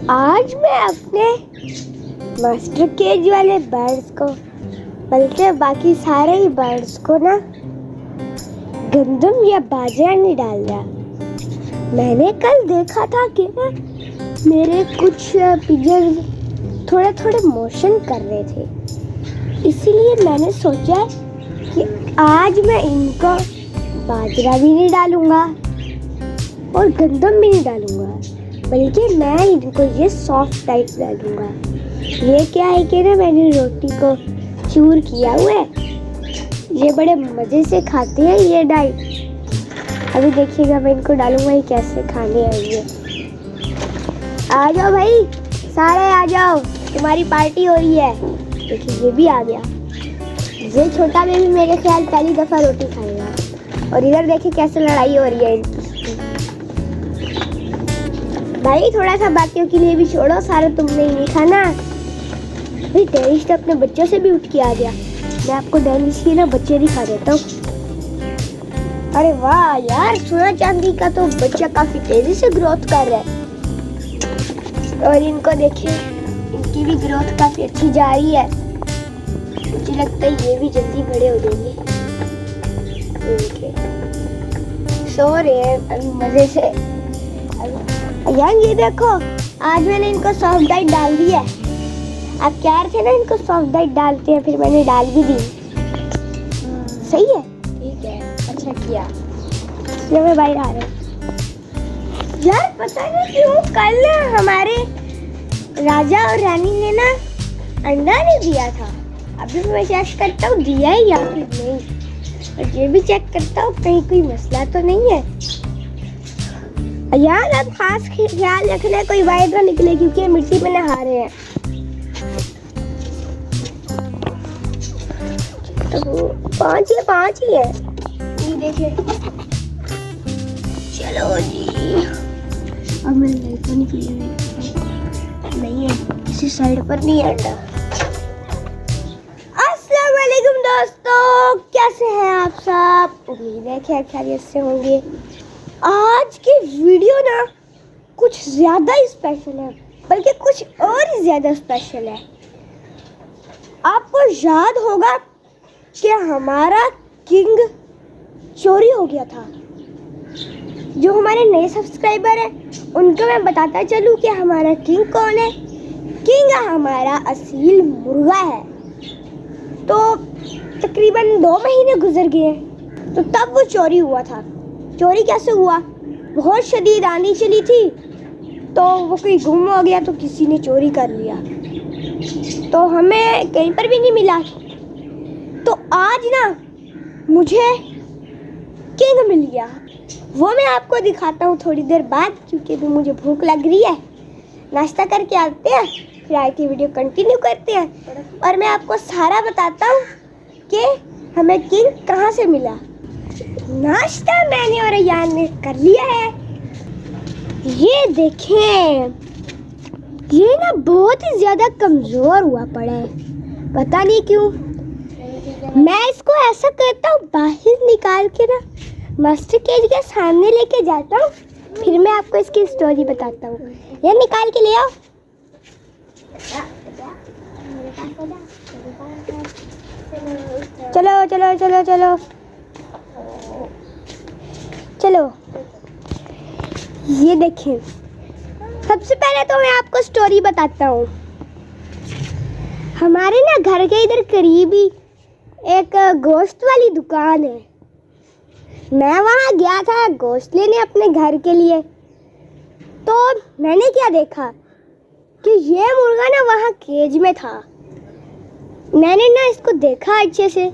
आज मैं अपने मास्टर केज वाले बर्ड्स को बल्कि बाकी सारे ही बर्ड्स को ना गंदम या बाजरा नहीं डाल रहा। मैंने कल देखा था कि ना मेरे कुछ पिजन थोड़े थोड़े मोशन कर रहे थे, इसीलिए मैंने सोचा कि आज मैं इनको बाजरा भी नहीं डालूंगा और गंदम भी नहीं डालूंगा, बल्कि मैं इनको ये सॉफ्ट टाइप डालूंगा। ये क्या है कि ना मैंने रोटी को चूर किया हुआ है, ये बड़े मज़े से खाते हैं ये डाइट। अभी देखिएगा मैं इनको डालूंगा ये कैसे खाने आएंगे। आ जाओ भाई सारे आ जाओ, तुम्हारी पार्टी हो रही है। देखिए ये भी आ गया। ये छोटा बेबी मेरे ख्याल पहली दफ़ा रोटी खाएगा। और इधर देखिए कैसे लड़ाई हो रही है इनकी। भाई थोड़ा सा बाकियों के लिए भी छोड़ो, सारा तुमने ही नहीं खाना। भाई डेनिश तो अपने बच्चों से भी उठ के आ गया। मैं आपको डेनिश की ना बच्चे दिखा देता हूँ। अरे वाह यार, सोना चांदी का तो बच्चा काफी तेजी से ग्रोथ कर रहा है। और इनको देखिए, इनकी भी ग्रोथ काफी अच्छी जा रही है। मुझे लगता है ये भी जल्दी बड़े हो जाएंगे। सो रहे हैं अभी मजे से। यार ये देखो, आज मैंने इनको सॉफ्ट डाइट डाल दी है। आप कह रहे थे ना इनको सॉफ्ट डाइट डालते हैं, फिर मैंने डाल भी दी। सही है, ठीक है, अच्छा किया। चलो मैं बाहर आ रहा हूँ। यार पता नहीं क्यों कल हमारे राजा और रानी ने ना अंडा नहीं दिया था। अभी मैं चेक करता हूँ दिया है या फिर नहीं, और ये भी चेक करता हूँ कहीं कोई मसला तो नहीं है। यार अब खास ख्याल रखना, कोई वाइट ना निकले क्योंकि मिट्टी में नहा रहे हैं। तो पाँच ही है। ये देखिए, चलो जी। अब मैं लड़का नहीं है, किसी साइड पर नहीं है अंडा। अस्सलाम वालेकुम दोस्तों, कैसे हैं आप सब? उम्मीद है खैर खैरियत से होंगे। आज की वीडियो ना कुछ ज़्यादा ही स्पेशल है, बल्कि कुछ और ही ज़्यादा स्पेशल है। आपको याद होगा कि हमारा किंग चोरी हो गया था। जो हमारे नए सब्सक्राइबर हैं उनको मैं बताता चलूँ कि हमारा किंग कौन है। किंग हमारा असील मुर्गा है। तो तकरीबन 2 महीने गुजर गए, तो तब वो चोरी हुआ था। चोरी कैसे हुआ? बहुत शदीद आंधी चली थी, तो वो कहीं गुम हो गया, तो किसी ने चोरी कर लिया, तो हमें कहीं पर भी नहीं मिला। तो आज ना मुझे किंग मिल गया, वो मैं आपको दिखाता हूँ थोड़ी देर बाद, क्योंकि अभी मुझे भूख लग रही है। नाश्ता करके आते हैं, फिर आगे की वीडियो कंटिन्यू करते हैं और मैं आपको सारा बताता हूँ कि हमें किंग कहाँ से मिला। नाश्ता मैंने और अयान ने कर लिया है। ये देखें, ये ना बहुत ही ज़्यादा कमज़ोर हुआ पड़ा है, पता नहीं क्यों। मैं इसको ऐसा करता हूँ, बाहर निकाल के ना मास्टर केज के सामने लेके जाता हूँ, फिर मैं आपको इसकी स्टोरी बताता हूँ। ये निकाल के ले आओ। चलो चलो चलो चलो चलो। ये देखिए, सबसे पहले तो मैं आपको स्टोरी बताता हूँ। हमारे ना घर के इधर करीब ही एक गोश्त वाली दुकान है। मैं वहाँ गया था गोश्त लेने अपने घर के लिए, तो मैंने क्या देखा कि ये मुर्गा ना वहाँ केज में था। मैंने ना इसको देखा अच्छे से,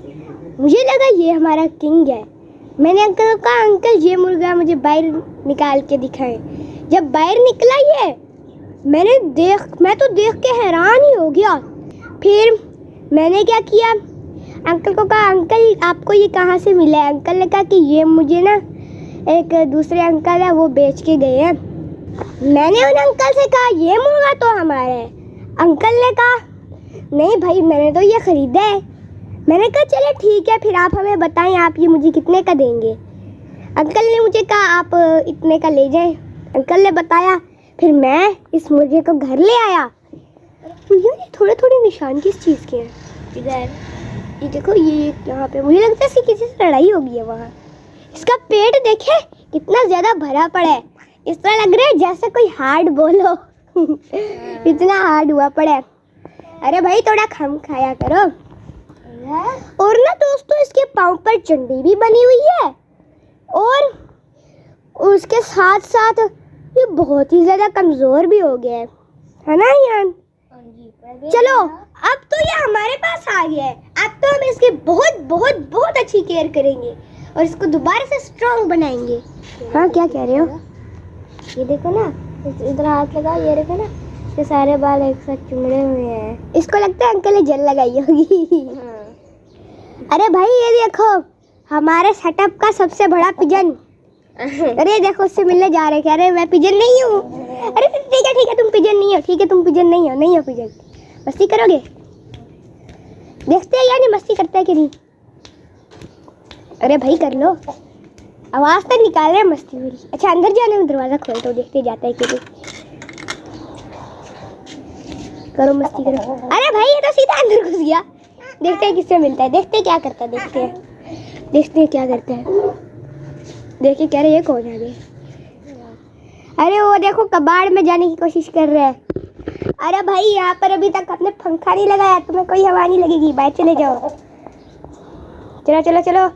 मुझे लगा ये हमारा किंग है। मैंने अंकल को कहा, अंकल ये मुर्गा मुझे बाहर निकाल के दिखाएं। जब बाहर निकला ये, मैं तो देख के हैरान ही हो गया। फिर मैंने क्या किया, अंकल को कहा, अंकल आपको ये कहाँ से मिला है? अंकल ने कहा कि ये मुझे ना एक दूसरे अंकल है वो बेच के गए हैं। मैंने उन अंकल से कहा ये मुर्गा तो हमारा है। अंकल ने कहा नहीं भाई, मैंने तो ये ख़रीदा है। मैंने कहा चले ठीक है, फिर आप हमें बताएं आप ये मुझे कितने का देंगे। अंकल ने मुझे कहा आप इतने का ले जाएं। अंकल ने बताया, फिर मैं इस मुर्गे को घर ले आया। ये थोड़े थोड़े निशान किस चीज़ के हैं? इधर ये देखो, ये यहाँ पे मुझे लगता है इसकी किसी से लड़ाई हो गई है वहाँ। इसका पेट देखे कितना ज़्यादा भरा पड़ा है। इस तरह लग रहा है जैसे कोई हार्ड बोलो। इतना हार्ड हुआ पड़ा है। अरे भाई थोड़ा कम खाया करो। और ना दोस्तों, इसके पाँव पर चंडी भी बनी हुई है और उसके साथ साथ ये बहुत ही ज्यादा कमजोर भी हो गया है ना यान? चलो अब तो ये हमारे पास आ गया है। अब तो हम इसकी बहुत बहुत बहुत अच्छी केयर करेंगे और इसको दोबारा से स्ट्रॉन्ग बनाएंगे। हाँ क्या कह रहे हो? ये देखो ना, इधर हाथ लगाओ, ये देखो ना, ये सारे बाल एक साथ चुमड़े हुए हैं। इसको लगता है अंकल ने जेल लगाई होगी। अरे भाई ये देखो, हमारे सेटअप का सबसे बड़ा पिजन। अरे देखो, उससे मिलने जा रहे, कह रहे मैं पिजन नहीं हूँ। अरे ठीक है तुम पिजन नहीं हो, ठीक है तुम पिजन नहीं हो पिजन। मस्ती करोगे? देखते हैं यार ये मस्ती करता है कि नहीं। अरे भाई कर लो, आवाज तो निकाल रहे हैं मस्ती मेरी। अच्छा अंदर जाने में दरवाजा खोल दो, देखते जाता है कि नहीं। करो मस्ती करो। अरे भाई ये तो सीधा अंदर घुस गया। देखते हैं किससे मिलता है, देखते हैं क्या करता है, देखते हैं क्या करता है। देखिए कह रहे ये कौन है? अरे वो देखो कबाड़ में जाने की कोशिश कर रहे हैं। अरे भाई यहाँ पर अभी तक आपने पंखा नहीं लगाया, तुम्हें कोई हवा नहीं लगेगी, बाहर चले जाओ। चलो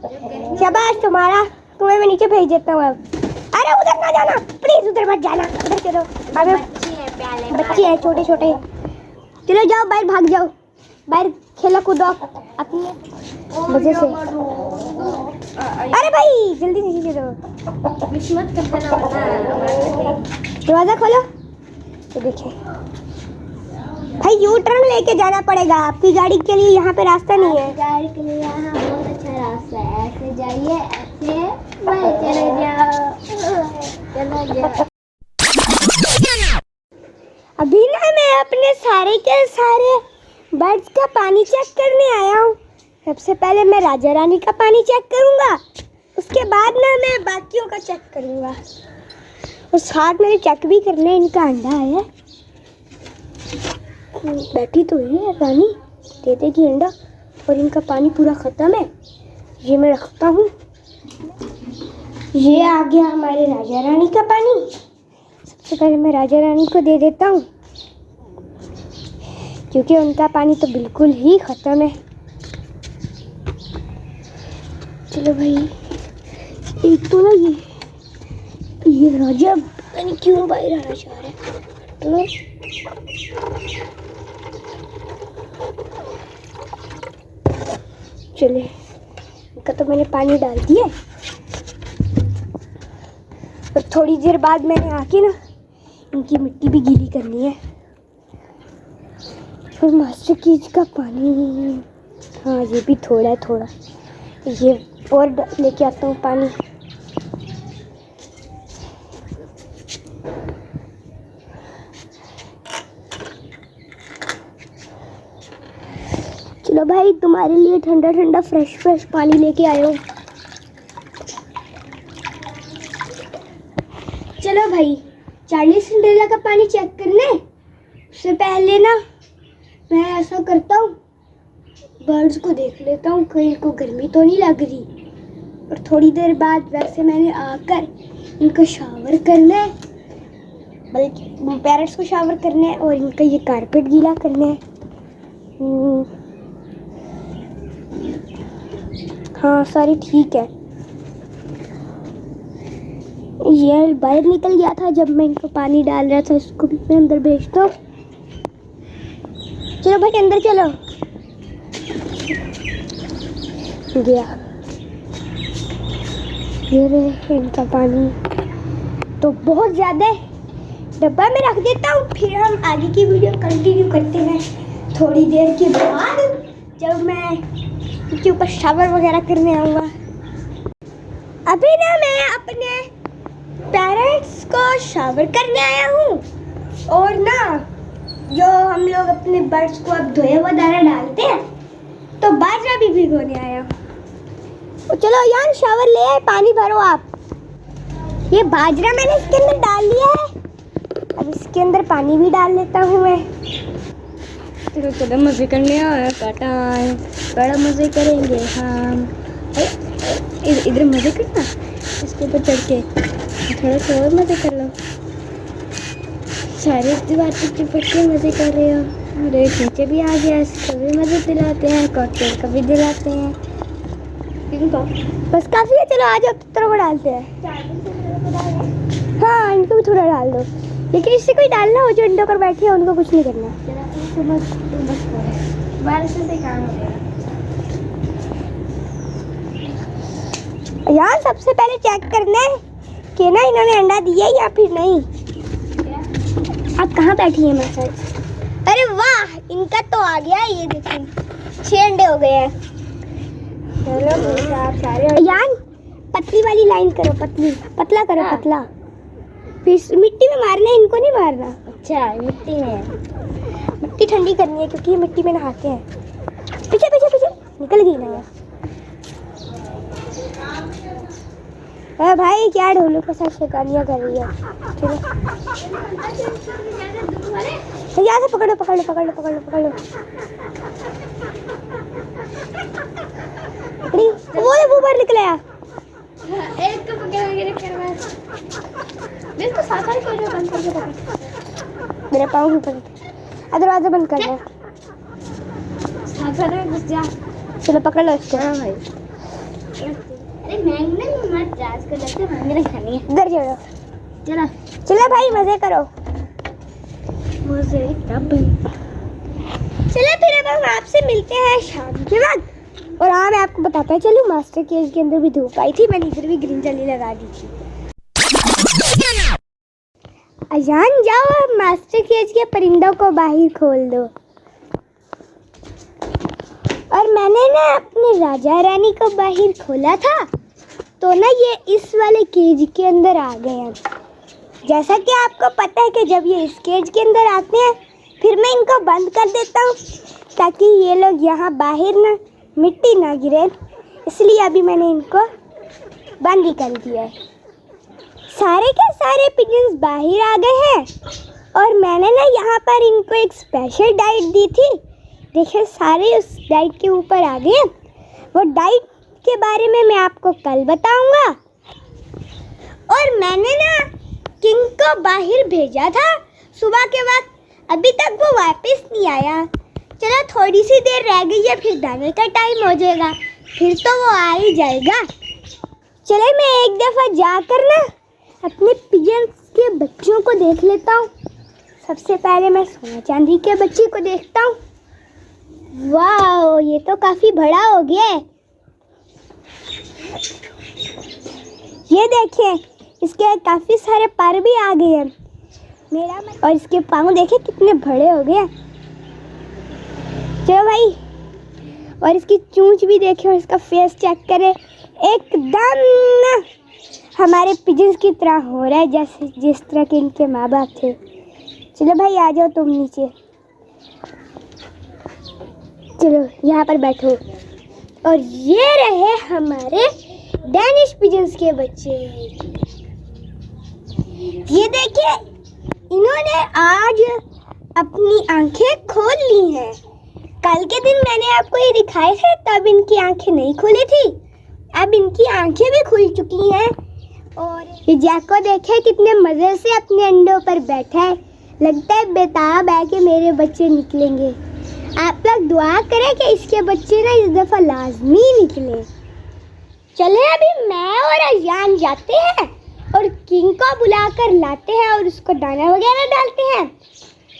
शाबाश तुम्हारा, तुम्हें मैं नीचे भेज देता हूँ अब। अरे उधर ना जाना प्लीज, उधर मत जाना, उधर चलो। बच्चे हैं छोटे। चलो जाओ बाहर, भाग जाओ बाहर, खेलो कूदो अपनी वजह से। अरे भाई जल्दी नीचे चलो, दरवाजा खोलो। तो देखिए भाई यू टर्न लेके जाना पड़ेगा, आपकी गाड़ी के लिए यहाँ पे रास्ता नहीं है। गाड़ी के लिए यहाँ बहुत अच्छा रास्ता है, ऐसे जाइए, ऐसे चलो जाओ। अभी ना मैं अपने सारे के सारे बर्ड्स का पानी चेक करने आया हूँ। सबसे पहले मैं राजा रानी का पानी चेक करूँगा, उसके बाद ना मैं बाकियों का चेक करूँगा और साथ में चेक भी करना है इनका अंडा है। बैठी तो ही है रानी, देते कि अंडा, और इनका पानी पूरा ख़त्म है। ये मैं रखता हूँ। ये आ गया हमारे राजा रानी का पानी। सबसे पहले मैं राजा रानी को दे देता हूँ क्योंकि उनका पानी तो बिल्कुल ही ख़त्म है। चलो भाई, एक तो ना ये राजा पता नहीं क्यों बाहर आना चाह रहा है। तो चले, इनका तो मैंने पानी डाल दिया और थोड़ी देर बाद मैंने आके ना इनकी मिट्टी भी गीली करनी है। और मास्टर कीज का पानी, हाँ ये भी थोड़ा, ये और लेके आता हूँ पानी। चलो भाई, तुम्हारे लिए ठंडा फ्रेश पानी लेके आया हूँ। चलो भाई, चार्ली सिंड्रेला का पानी चेक करने उससे पहले ना मैं ऐसा करता हूँ, बर्ड्स को देख लेता हूँ कहीं को गर्मी तो नहीं लग रही। और थोड़ी देर बाद वैसे मैंने आकर इनको शावर करना है, बल्कि पैरट्स को शावर करना है और इनका ये कारपेट गीला करना है। हाँ सारी ठीक है। ये बाहर निकल गया था जब मैं इनको पानी डाल रहा था, इसको भी मैं अंदर भेजता हूँ। चलो भाई अंदर चलो। गया ये रहे इनका पानी, तो बहुत ज़्यादा डब्बा में रख देता हूँ। फिर हम आगे की वीडियो कंटिन्यू करते हैं थोड़ी देर के बाद, जब मैं इनके ऊपर शावर वगैरह करने आऊँगा। अभी ना मैं अपने पैरट्स को शावर करने आया हूँ और ना जो हम लोग अपने बर्ड्स को अब धोए हुए दाना डालते हैं, तो बाजरा भी भिगोने आया हूँ। तो चलो यार शावर ले आए, पानी भरो आप। ये बाजरा मैंने इसके अंदर डाल लिया है अब इसके अंदर पानी भी डाल लेता हूँ मैं। तो चलो मज़े करने आया काटाएं, बड़ा मज़े करेंगे हम। इधर मज़े करना, इसके ऊपर चढ़ के थोड़ा सा और मज़े कर लो। सारे दीवार पे चिपक के मज़े कर रहे हो। अरे नीचे भी आ गया, इसको भी मज़े दिलाते हैं, कॉकटेल का भी दिलाते हैं इनको। बस काफ़ी है, चलो आ जाओ थोड़ा को डालते हैं। हाँ इनको भी थोड़ा डाल दो, लेकिन इससे कोई डालना हो जो अंडों पर बैठे हैं उनको कुछ नहीं करना। बारिश से काम हो गया यार। सबसे पहले चेक करना है कि ना इन्होंने अंडा दिया या फिर नहीं। आप कहाँ बैठी हैं मेरे साथ? अरे वाह, इनका तो आ गया। ये देखिए 6 अंडे हो गए हैं। चलो आप सारे यान पतली वाली लाइन करो, पतली पतला करो। हाँ। पतला फिर मिट्टी में मारना है, इनको नहीं मारना। अच्छा मिट्टी में मिट्टी ठंडी करनी है क्योंकि ये मिट्टी में नहाते हैं। पीछे पीछे पीछे निकल गई ना यार। अरे भाई क्या ढोलू के साथ शिकारियाँ कर रही है। चलो यहाँ से पकड़ो पकड़ लो पकड़ लो पकड़ लो पकड़ लो। पकड़ी, वो ऊपर निकल आया। एक तो पकड़ बिल्कुल साथ ही कोई बंद करके पकड़। मेरे पाँव के ऊपर दरवाजा बंद कर दो। साथ में घुस जा। चलो पकड़ लो इसको। हाँ भाई। अरे मैंने मत जा, इसको लगता है मैंने खानी है। इधर चलो चलो चलो भाई मजे करो। मजे तब चलो फिर अब हम आपसे मिलते हैं शाम के बाद। और हाँ मैं आपको बताता चलूँ, मास्टर केज के अंदर भी धूप आई थी, मैंने इधर भी ग्रीन जली लगा दी थी। अजान जाओ, अब मास्टर केज के परिंदों को बाहर खोल दो। और मैंने ना अपने राजा रानी को बाहर खोला था, तो ना ये इस वाले केज के अंदर आ गए हैं। जैसा कि आपको पता है कि जब ये इस केज के अंदर आते हैं फिर मैं इनको बंद कर देता हूँ ताकि ये लोग यहाँ बाहर ना मिट्टी ना गिरे, इसलिए अभी मैंने इनको बंद ही कर दिया है। सारे के सारे पिजन्स बाहर आ गए हैं और मैंने ना यहाँ पर इनको एक स्पेशल डाइट दी थी। देखिए सारे उस डाइट के ऊपर आ गए। वो डाइट के बारे में मैं आपको कल बताऊंगा। और मैंने ना किंग को बाहर भेजा था सुबह के वक्त, अभी तक वो वापस नहीं आया। चलो थोड़ी सी देर रह गई है, फिर दाने का टाइम हो जाएगा, फिर तो वो आ ही जाएगा। चले मैं एक दफ़ा जाकर ना अपने पिजन्स के बच्चों को देख लेता हूँ। सबसे पहले मैं सोना चांदी के बच्चे को देखता हूँ। वाह ये तो काफ़ी बड़ा हो गया है। ये देखिए इसके काफ़ी सारे पर भी आ गए हैं मेरा, और इसके पाँव देखे कितने बड़े हो गए। चलो भाई, और इसकी चूंच भी देखे और इसका फेस चेक करें, एकदम ना हमारे पिजन्स की तरह हो रहा है, जैसे जिस तरह के इनके माँ बाप थे। चलो भाई आ जाओ तुम नीचे, चलो यहाँ पर बैठो। और ये रहे हमारे डेनिश पिजन्स के बच्चे। ये देखिए इन्होंने आज अपनी आंखें खोल ली हैं। कल के दिन मैंने आपको ये दिखाए थे, तब इनकी आंखें नहीं खुली थी, अब इनकी आंखें भी खुल चुकी हैं। और ये जैक को देखे कितने मज़े से अपने अंडों पर बैठा है, लगता है बेताब है कि मेरे बच्चे निकलेंगे। आप लोग दुआ करें कि इसके बच्चे ना इस दफ़ा लाजमी निकले। चले अभी मैं और अजान जाते हैं और किंग को बुलाकर लाते हैं और उसको दाना वगैरह डालते हैं।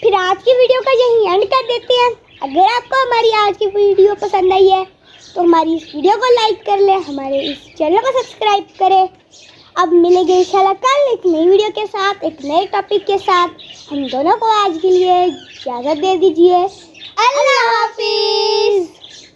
फिर आज की वीडियो का यहीं एंड कर देते हैं। अगर आपको हमारी आज की वीडियो पसंद आई है तो हमारी इस वीडियो को लाइक कर लें, हमारे इस चैनल को सब्सक्राइब करें। अब मिलेंगे इंशाल्लाह कल एक नई वीडियो के साथ, एक नए टॉपिक के साथ। हम दोनों को आज के लिए इजाज़त दे दीजिए। अल्लाह हाफिज़।